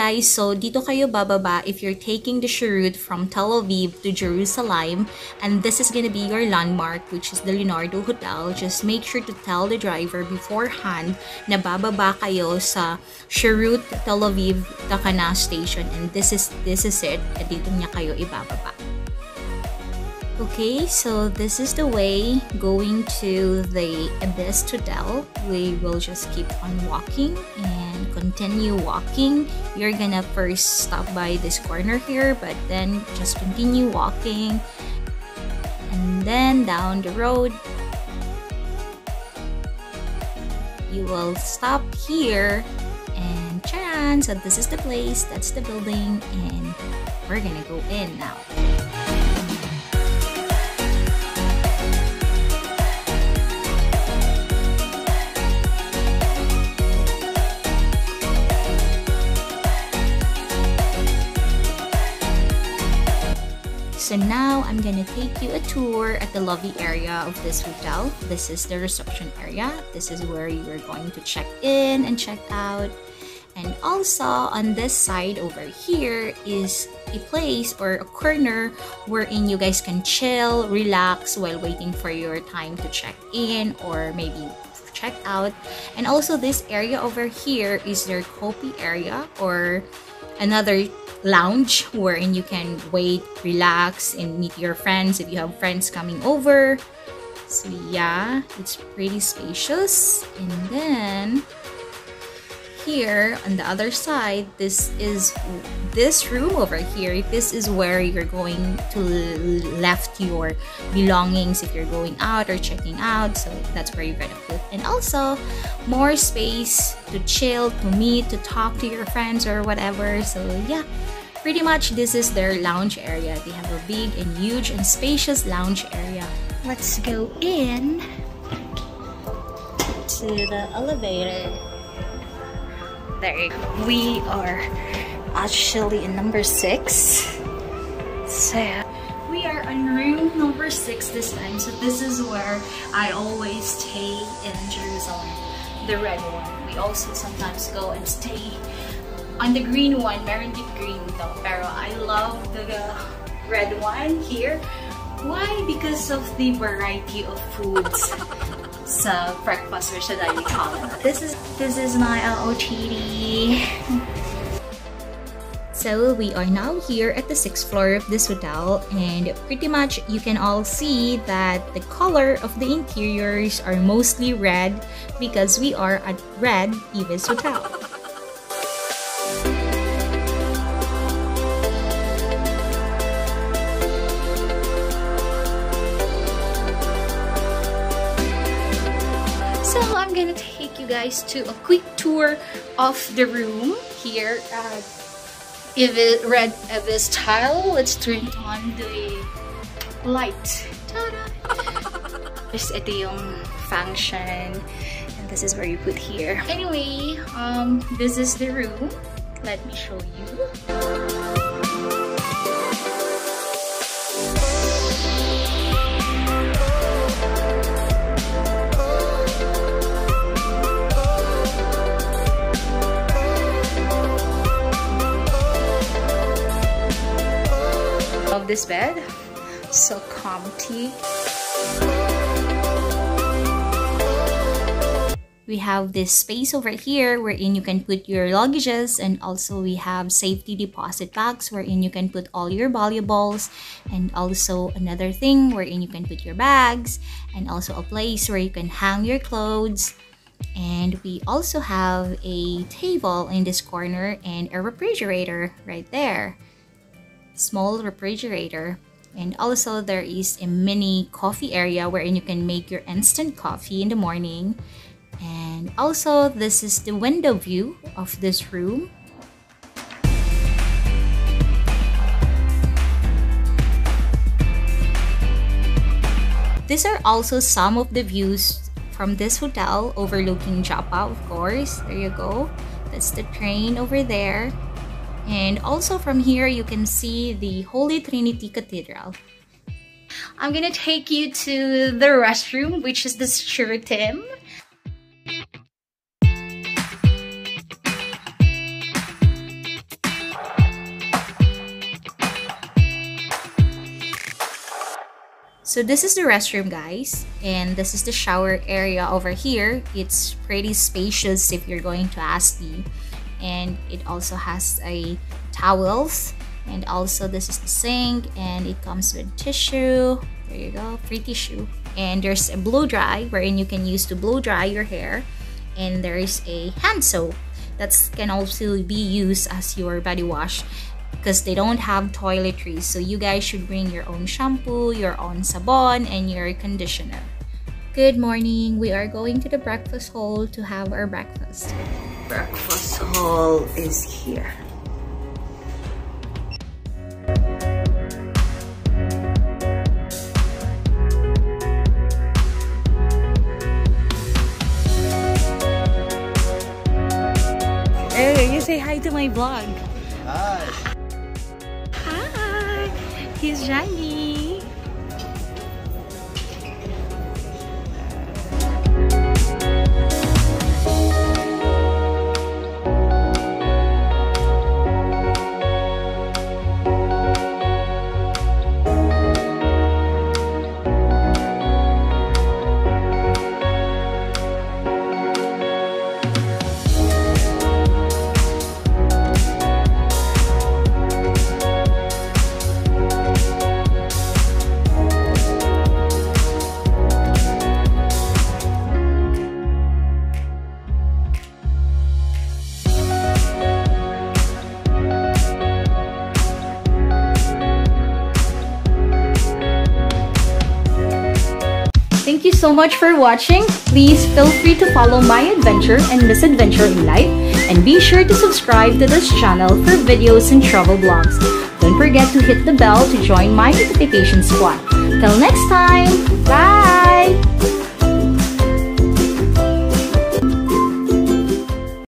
guys, so dito kayo bababa if you're taking the route from Tel Aviv to Jerusalem, and this is gonna be your landmark, which is the Leonardo Hotel. Just make sure to tell the driver beforehand na bababa kayo sa route Tel Aviv Takana station, and this is it. Dito niya kayo ibababa. Okay, so this is the way going to the iBIS Hotel. We will just keep on walking and continue walking. You're gonna first stop by this corner here, but then just continue walking, and then down the road you will stop here, and charan! So this is the place, that's the building, and we're gonna go in now. So now I'm gonna take you a tour at the lobby area of this hotel. This is the reception area. This is where you are going to check in and check out. And also on this side over here is a place or a corner wherein you guys can chill, relax while waiting for your time to check in or maybe check out. And also this area over here is their coffee area or another lounge wherein you can wait, relax, and meet your friends if you have friends coming over. So yeah, it's pretty spacious. And then here on the other side, this room over here. This is where you're going to left your belongings if you're going out or checking out. So that's where you're gonna put. And also more space to chill, to meet, to talk to your friends or whatever. So yeah, pretty much this is their lounge area. They have a big and huge and spacious lounge area. Let's go in to the elevator. There we are actually in number 6. So we are in room number 6 this time. So this is where I always stay in Jerusalem, the red one. We also sometimes go and stay on the green one, meron din green though, pero I love the red one here. Why? Because of the variety of foods. Sa breakfast or sa dining hall. This is my OOTD. So we are now here at the 6th floor of this hotel, and pretty much you can all see that the color of the interiors are mostly red because we are at Red iBIS Hotel. So I'm gonna take you guys to a quick tour of the room here at Red iBIS style. Let's turn on the light. Ta-da! Ito yung function, and this is where you put here. Anyway, this is the room. Let me show you. Love this bed, so comfy. We have this space over here wherein you can put your luggages, and also we have safety deposit box wherein you can put all your valuables, and also another thing wherein you can put your bags, and also a place where you can hang your clothes. And we also have a table in this corner and a refrigerator right there. Small refrigerator. And also there is a mini coffee area wherein you can make your instant coffee in the morning. And also this is the window view of this room. These are also some of the views from this hotel overlooking Joppa, of course. There you go. That's the train over there. And also from here, you can see the Holy Trinity Cathedral. I'm gonna take you to the restroom, which is the Sheraton. So this is the restroom, guys, and this is the shower area over here. It's pretty spacious if you're going to ask me, and it also has a towels, and also this is the sink, and it comes with tissue. There you go, free tissue. And there's a blow dry wherein you can use to blow dry your hair, and there is a hand soap that can also be used as your body wash, because they don't have toiletries, so you guys should bring your own shampoo, your own sabon, and your conditioner. Good morning. We are going to the breakfast hall to have our breakfast. Breakfast hall is here. Hey, you say hi to my vlog. Hi. Hi, he's Johnny. Thank you so much for watching. Please feel free to follow my adventure and misadventure in life, and be sure to subscribe to this channel for videos and travel vlogs. Don't forget to hit the bell to join my notification squad. Till next time, bye!